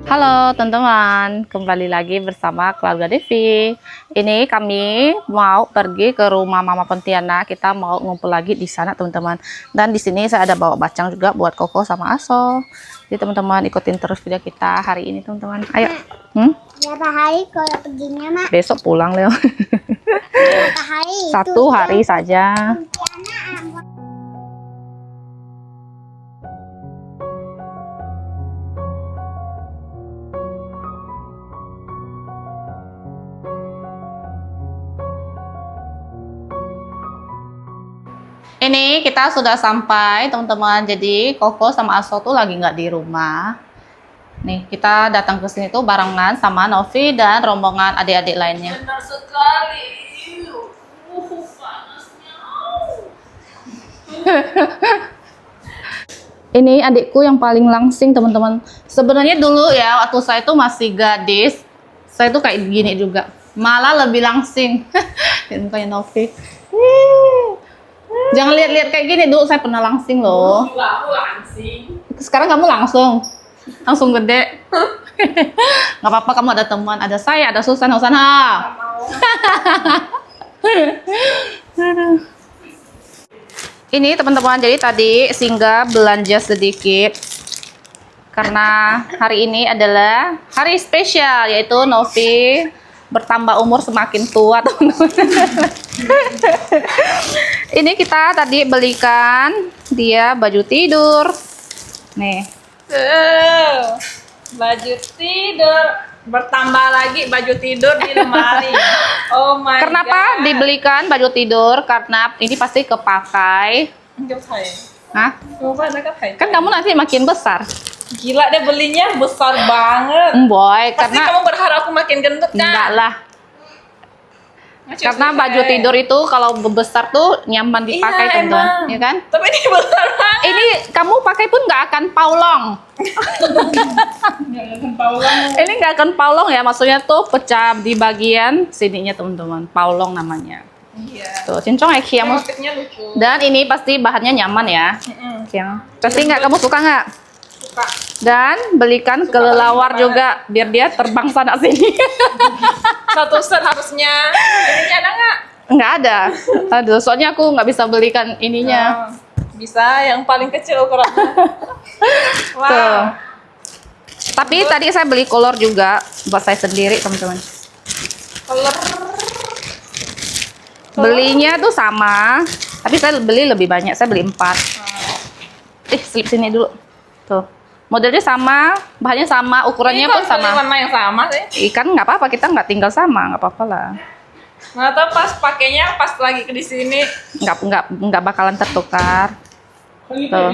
Halo teman-teman, kembali lagi bersama keluarga Devi. Ini kami mau pergi ke rumah Mama Pontiana. Kita mau ngumpul lagi di sana teman-teman. Dan di sini saya ada bawa bacang juga buat Koko sama Aso. Jadi teman-teman ikutin terus video kita hari ini teman-teman. Ayo. Berapa hari kalau perginya, Mak? Besok pulang Leo. Berapa hari? 1 hari saja. Ini kita sudah sampai teman-teman. Jadi Koko sama Aso tuh lagi nggak di rumah. Nih kita datang ke sini tuh barengan sama Novi dan rombongan adik-adik lainnya. Benar sekali. Panasnya. Ini adikku yang paling langsing teman-teman. Sebenarnya dulu ya waktu saya tuh masih gadis, saya tuh kayak gini juga. Malah lebih langsing. Dan kayak Novi. Jangan lihat-lihat kayak gini, dulu saya pernah langsing loh. Juga aku langsing. Sekarang kamu langsung gede. Nggak apa-apa, kamu ada teman, ada saya, ada Susan. Mau. Ini teman-teman, jadi tadi singgah belanja sedikit karena hari ini adalah hari spesial, yaitu Novi bertambah umur semakin tua teman-teman. Ini kita tadi belikan dia baju tidur nih. Baju tidur, bertambah lagi baju tidur di lemari. Oh my Kenapa God. dibelikan baju tidur? Karena ini pasti kepakai. Enggak saya. Hah? Coba ada kan? Kan kamu nanti makin besar. Gila deh, belinya besar banget. Boy, Pasti karena kamu berharap aku makin gendut kan? enggak lah. Karena baju tidur itu kalau besar tuh nyaman dipakai Iya, teman-teman, emang. ya kan? Tapi ini besar banget. Ini kamu pakai pun nggak akan paulong. Ini nggak akan paulong ya, maksudnya tuh pecah di bagian sininya teman-teman. Paulong namanya. Iya. Tuh, cincong ya Kiamu. Motifnya lucu. Dan ini pasti bahannya nyaman ya. Kiam. Pasti nggak, kamu suka nggak? Suka. Dan belikan kelelawar juga biar dia terbang sana sini. Satu set harusnya. Ini ada nggak? Nggak ada. Aduh, soalnya aku nggak bisa belikan ininya. Oh, bisa, yang paling kecil ukurannya. Wow. Tuh. Tapi tadi saya beli kolor juga buat saya sendiri teman-teman. Color. Belinya tuh sama, tapi saya beli lebih banyak. Saya beli 4. Slip sini dulu. Tuh. Modelnya sama, bahannya sama, ukurannya pun sama. Warna yang sama sih. Ikan nggak apa-apa, kita nggak tinggal sama, nggak apa-apa lah. Nggak tahu pas pakainya pas lagi di sini. Nggak bakalan tertukar. Tuh.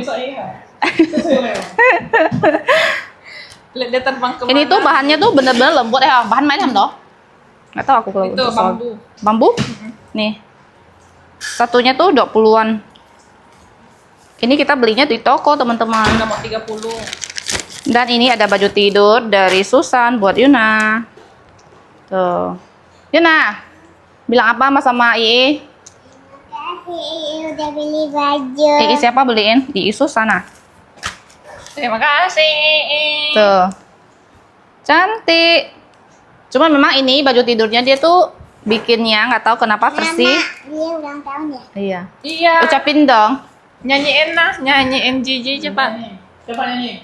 Lihat dia terbang kemana. Ini tuh bahannya tuh bener-bener lembut ya, bahan macam toh. Nggak tahu aku kalau Itu untuk soal- bambu. Bambu? Nih. Satunya tuh 20-an. Ini kita belinya di toko, teman-teman. Nomor 30. Dan ini ada baju tidur dari Susan buat Yuna. Tuh. Yuna, bilang apa mas sama Ii? Makasih udah beli baju. Ii siapa beliin? Ii Susan nah. Terima kasih. Tuh. Cantik. Cuma memang ini baju tidurnya dia tuh bikinnya nggak tahu kenapa bersih. Mama, dia ulang tahun ya? Iya. Iya. Ucapin dong. Nyanyiin lah, nyanyiin Gigi cepat. Coba nyanyi.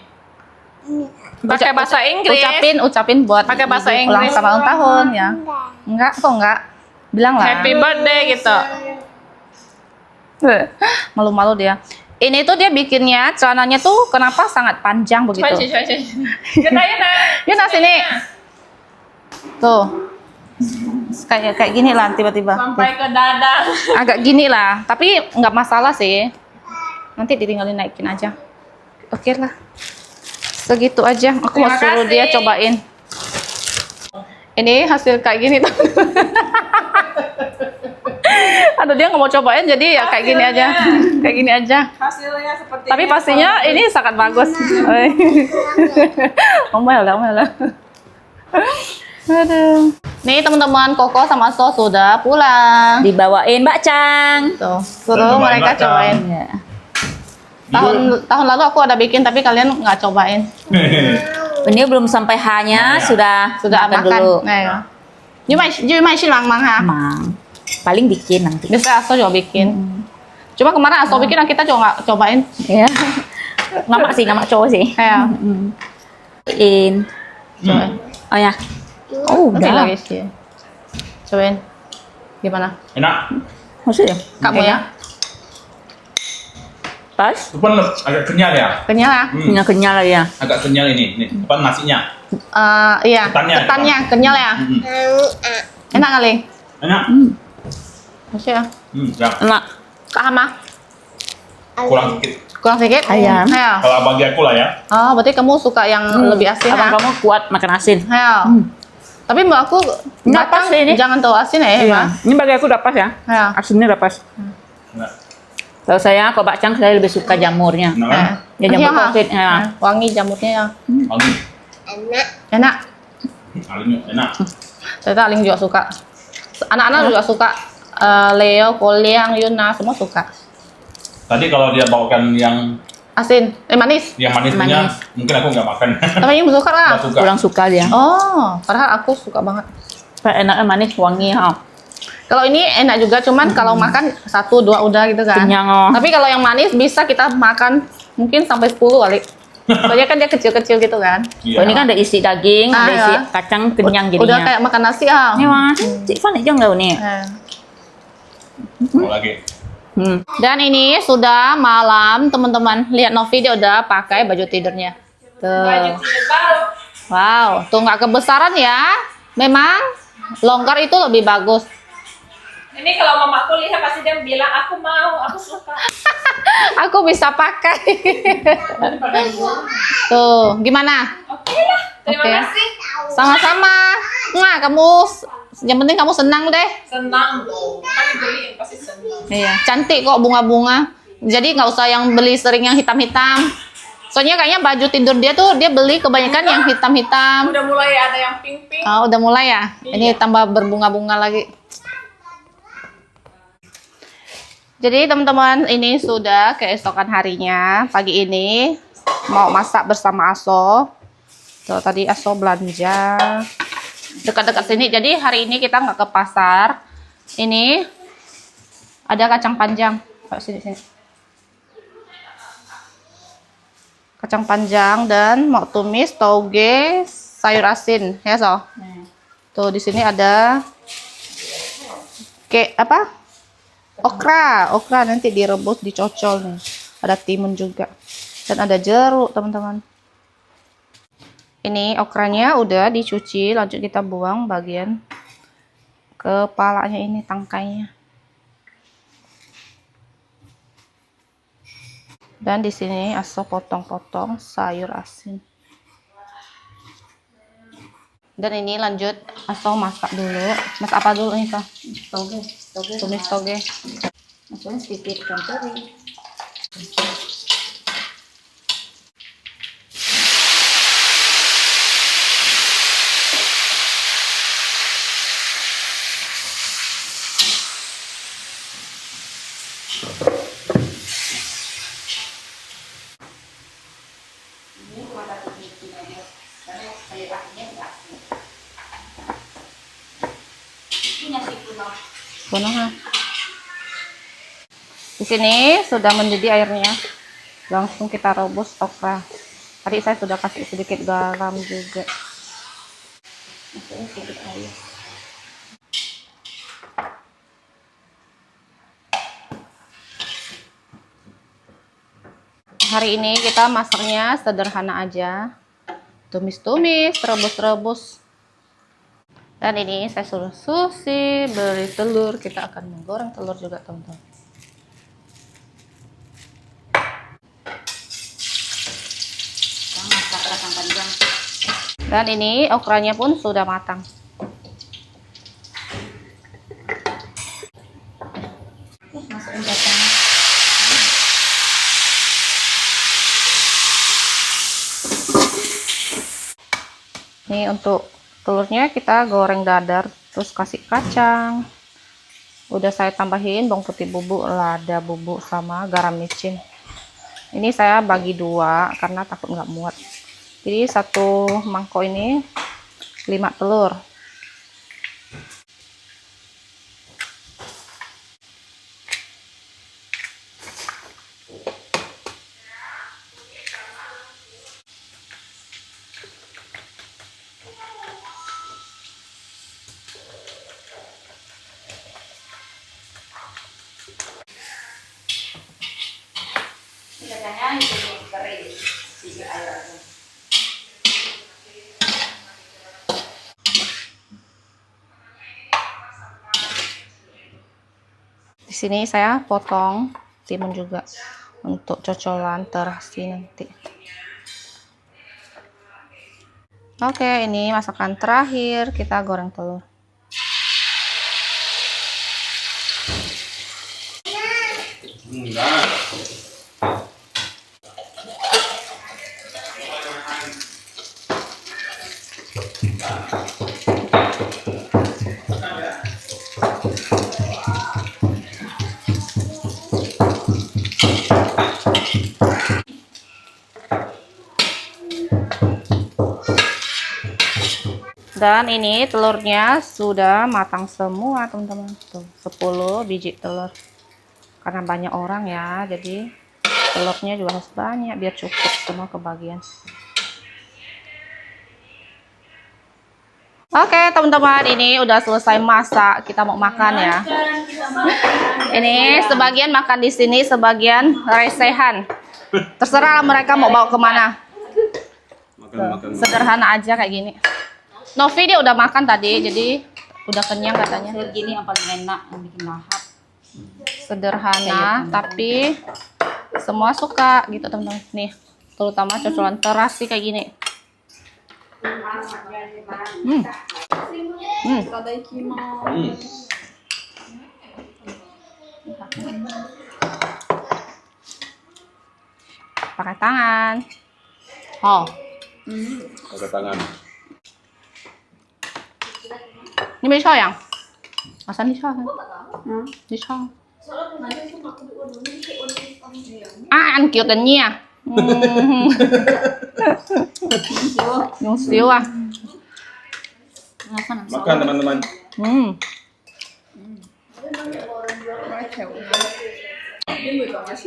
Pakai bahasa Inggris. Ucapin buat Pakai bahasa Gigi Inggris. ulang tahun ya. Enggak. Enggak, kok enggak? Bilang lah. Happy birthday gitu. Malu-malu dia. Ini tuh dia bikinnya celananya tuh kenapa sangat panjang begitu. Coba. Yuna. Yuna sini. Tuh. Kayak gini lah tiba-tiba. Sampai ke dada. Agak gini lah, tapi nggak masalah sih. Nanti ditinggalin naikin aja. Oke lah. Segitu aja. Aku mau Terima suruh kasih. dia cobain. Ini hasil kayak gini tuh. Aduh, dia nggak mau cobain jadi ya kayak gini aja. Kayak gini aja. Hasilnya seperti Tapi ini. pastinya ini sangat bagus. Omel lah. Aduh. Nih teman-teman, Koko sama So sudah pulang. Dibawain bakcang. Tuh, suruh Cobain mereka bakcang. cobain. Ya. Tahun lalu aku ada bikin tapi kalian nggak cobain. Ini belum sampai hanya sudah Sudah makan. dulu. Ayo. Cuma sih mang ha. Mang. Paling bikin nanti. Biasa Aso juga bikin. Cuma kemarin Aso bikin kita coba cobain. Ya. Ngamak cowok sih. Ayo. In. Oh ya. Oh, Masih udah. lagi sih. Cobain. Gimana? Enak. Maksudnya? Kamu ya? Pas. Depan agak kenyal ya. Kenyal ya? Kenyal lagi ya. Agak kenyal ini. Nih, depan nasinya. Iya. Ketannya, Ketannya kenyal ya? Enak kali? Enak. Masih ya? Ya. Enak. Kak Hama? Kurang sedikit. Kurang sedikit? Ayam. Ayo. Kalau bagi aku lah ya. Oh, berarti kamu suka yang lebih asin ya? Abang kamu kuat makan asin. Ayo. Tapi mbak aku Nggak pas batang ini. jangan terlalu asin ya, Iya. Mbak? Ini bagi aku udah pas ya. Ayo. Asinnya udah pas. Enak. Kalau saya, kalau bakcang saya lebih suka jamurnya. Enak kan? Ya jamur Iya, kosit. Ya. Wangi jamurnya ya. Wangi. Enak. Enak. Alinnya enak. Ternyata Aling juga suka. Anak-anak juga suka. Leo, Koliang, Yuna semua suka. Tadi kalau dia bawakan yang Asin, manis. manis punya, Manis. mungkin aku nggak makan. Tapi ini suka lah. Nggak suka. Kurang suka dia. Oh, padahal aku suka banget. Enaknya manis, wangi. Kalau ini enak juga, cuman kalau makan 1, 2 udah gitu kan. Kenyang. Oh. Tapi kalau yang manis bisa kita makan mungkin sampai 10 kali. Soalnya kan dia kecil-kecil gitu kan. Iya. Oh, ini kan ada isi daging, ada isi Iya. kacang, kenyang jadinya. Udah kayak makan nasi ah. Ini wah, cik Fan aja nggak nih. Mau lagi. Dan ini sudah malam, teman-teman. Lihat Novi dia udah pakai baju tidurnya. Baju Tuh. tidur baru. Wow, tuh nggak kebesaran ya. Memang longgar itu lebih bagus. Ini kalau mamaku lihat pasti dia bilang aku mau, aku suka. Aku bisa pakai. Tuh, gimana? Oke lah, terima Oke. kasih. Sama-sama. Nah, yang penting kamu senang deh. Senang dong. Kan dibeliin pasti senang. Iya, cantik kok bunga-bunga. Jadi nggak usah yang beli sering yang hitam-hitam. Soalnya kayaknya baju tidur dia tuh dia beli kebanyakan yang hitam-hitam. Udah mulai ada yang pink-pink. Oh, udah mulai ya? Ini Iya. tambah berbunga-bunga lagi. Jadi teman-teman, ini sudah keesokan harinya. Pagi ini mau masak bersama Aso. Tuh, tadi Aso belanja dekat-dekat sini. Jadi hari ini kita nggak ke pasar. Ini ada kacang panjang. Pak, sini. Kacang panjang dan mau tumis toge sayur asin, ya So. Tuh di sini ada apa? Okra nanti direbus, dicocol nih. Ada timun juga. Dan ada jeruk, teman-teman. Ini okranya udah dicuci, lanjut kita buang bagian kepalanya ini, tangkainya. Dan di sini Aso potong-potong sayur asin. Dan ini lanjut Aso masak dulu. Masak apa dulu nih, So? Tumis toge. Masukin sedikit campuri. Bonoha. Di sini sudah mendidih airnya. Langsung kita rebus okra. Tadi saya sudah kasih sedikit garam juga. Sedikit air. Hari ini kita masaknya sederhana aja. Tumis-tumis, rebus-rebus. Dan ini saya suruh Susi beli telur. Kita akan menggoreng telur juga, teman-teman. Dan ini okranya pun sudah matang. Masukin kacang. Ini untuk telurnya kita goreng dadar, terus kasih kacang. Udah saya tambahin bawang putih bubuk, lada bubuk, sama garam micin. Ini saya bagi dua karena takut nggak muat. Jadi satu mangkok ini 5 telur. Di sini saya potong timun juga untuk cocolan terasi nanti. Oke, ini masakan terakhir, kita goreng telur. Enggak. Dan ini telurnya sudah matang semua, teman-teman. Tuh, 10 biji telur. Karena banyak orang ya, jadi telurnya juga harus banyak biar cukup semua kebagian. Oke, teman-teman, ini udah selesai masak. Kita mau makan ya. Ini sebagian makan di sini, sebagian resehan. Terserah mereka mau bawa kemana. Makan. Sederhana aja kayak gini. Novi dia udah makan tadi, jadi udah kenyang katanya. Gini yang paling enak, yang bikin lahap. Sederhana, tapi semua suka gitu teman-teman. Nih, terutama cocolan terasi kayak gini. Pakai tangan. Oh, Pakai tangan. ini bisa yang? Masa bisa kan? Bisa. Ăn kiểu tình nha. Yung siêu à. Makan teman-teman.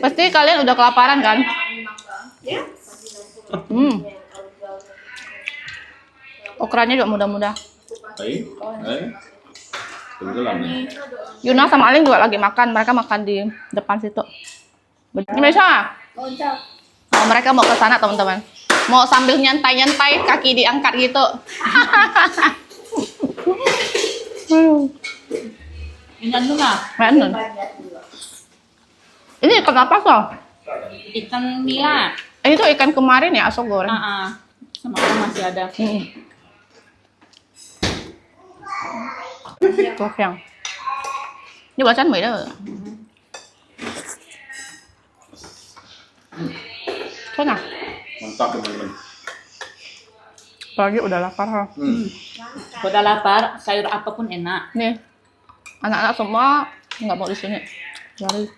Pasti kalian udah kelaparan kan? Okranya juga mudah-mudah. Đấy. Tenggelam nih. Yuna sama Aling juga lagi makan. Mereka makan di depan situ. Ini bisa? Oh, mereka mau ke sana teman-teman. Mau sambil nyantai-nyantai, kaki diangkat gitu. Ini juga. Menon. Ini ikan apa so? Ikan nila. Itu ikan kemarin ya, Aso goreng. Sama aku masih ada. Tuh yang. Ini bacaan mấy đó. Thế nào? Mantap teman-teman. Apalagi udah lapar ha. Udah lapar, sayur apapun enak. Nih, anak-anak semua nggak mau di sini. Lari.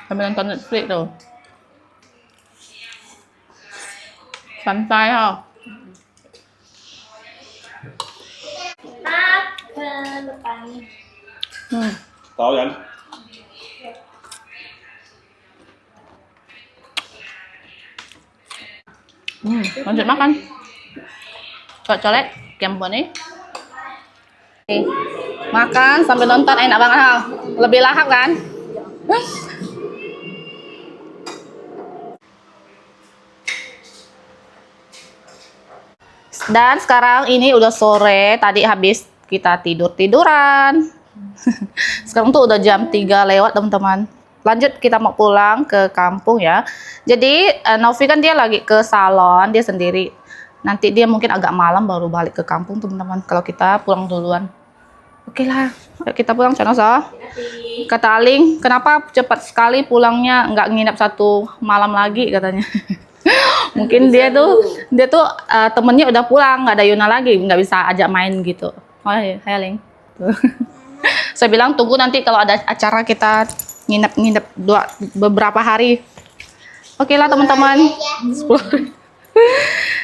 Sambil nonton Netflix tuh. Santai ha. Tahu kan? Lanjut makan. Colek kem ini. Makan sambil nonton enak banget ha. Lebih lahap kan? Dan sekarang ini udah sore, tadi habis kita tidur-tiduran. Sekarang tuh udah jam 3 lewat teman-teman. Lanjut kita mau pulang ke kampung ya. Jadi Novi kan dia lagi ke salon, dia sendiri. Nanti dia mungkin agak malam baru balik ke kampung teman-teman. Kalau kita pulang duluan. Oke lah, ayo kita pulang Canosa. Kata Aling, kenapa cepat sekali pulangnya, nggak nginep 1 malam lagi katanya. Mungkin dia tuh temennya udah pulang, nggak ada Yuna lagi, nggak bisa ajak main gitu. Oh iya, hai Aling. Saya bilang tunggu nanti kalau ada acara kita nginep beberapa hari. Oke lah teman-teman. 10.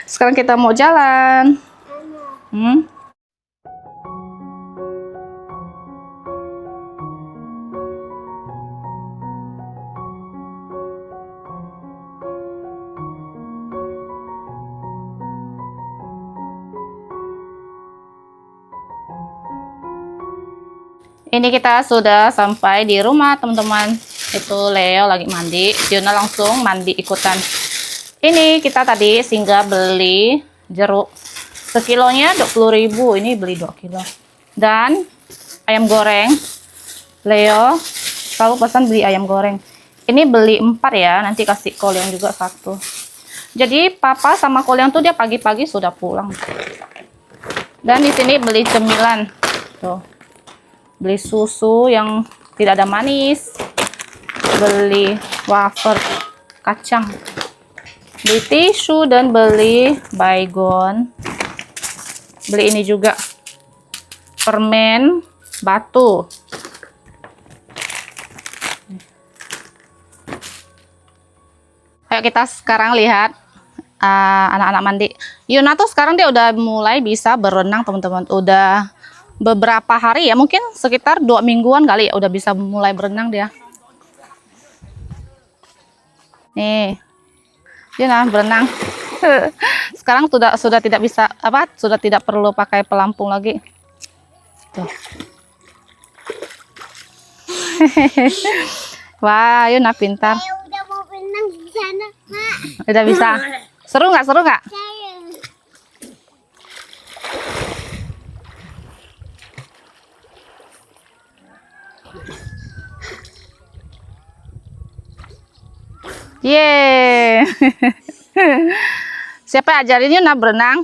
Sekarang kita mau jalan. Ini kita sudah sampai di rumah teman-teman. Itu Leo lagi mandi, Yuna langsung mandi ikutan. Ini kita tadi singgah beli jeruk. Sekilonya 20.000, ini beli 2 kilo. Dan ayam goreng. Leo selalu pesan beli ayam goreng. Ini beli 4 ya, nanti kasih Koleong juga 1. Jadi papa sama Koleong tuh dia pagi-pagi sudah pulang. Dan di sini beli cemilan. Tuh. Beli susu yang tidak ada manis, beli wafer kacang, beli tisu, dan beli baygon. Beli ini juga, permen batu. Ayo kita sekarang lihat anak-anak mandi. Yuna tuh sekarang dia udah mulai bisa berenang teman-teman. Udah beberapa hari ya, mungkin sekitar 2 mingguan kali ya udah bisa mulai berenang dia. Nih, dia nah berenang. Sekarang sudah tidak bisa sudah tidak perlu pakai pelampung lagi. Tuh. Wah, Yuna pintar. Saya udah mau berenang di sana, Mak. Udah bisa. Seru nggak? Seru nggak? Saya. Yeay. Siapa ajarin Yuna berenang?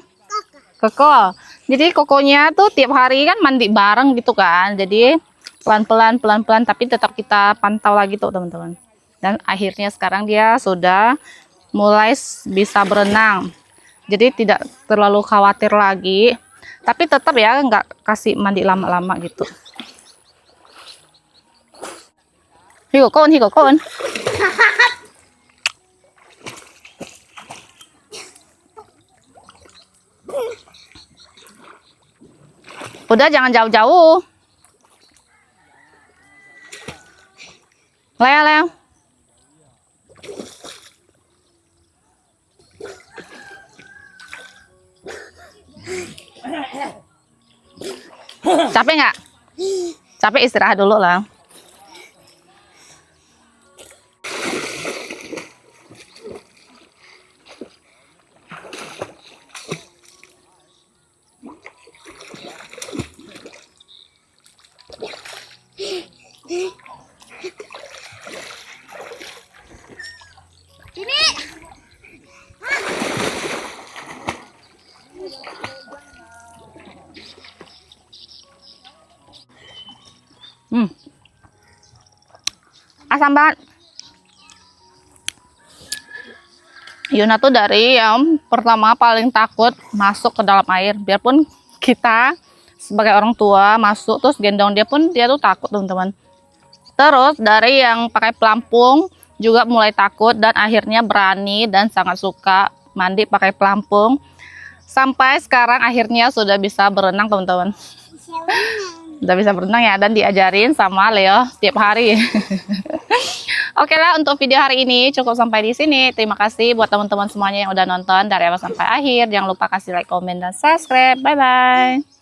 Koko. Jadi kokonya tuh tiap hari kan mandi bareng gitu kan. Jadi pelan-pelan tapi tetap kita pantau lagi tuh teman-teman. Dan akhirnya sekarang dia sudah mulai bisa berenang. Jadi tidak terlalu khawatir lagi. Tapi tetap ya nggak kasih mandi lama-lama gitu. Higokon. Udah jangan jauh-jauh. Leo. Capek nggak? Capek istirahat dulu lah. Asam banget. Yuna tuh dari yang pertama paling takut masuk ke dalam air. Biarpun kita sebagai orang tua masuk terus gendong dia pun dia tuh takut teman-teman. Terus dari yang pakai pelampung juga mulai takut dan akhirnya berani dan sangat suka mandi pakai pelampung. Sampai sekarang akhirnya sudah bisa berenang teman-teman. Udah bisa berenang ya, dan diajarin sama Leo tiap hari. Oke lah, untuk video hari ini cukup sampai di sini. Terima kasih buat teman-teman semuanya yang udah nonton dari awal sampai akhir. Jangan lupa kasih like, komen, dan subscribe. Bye bye.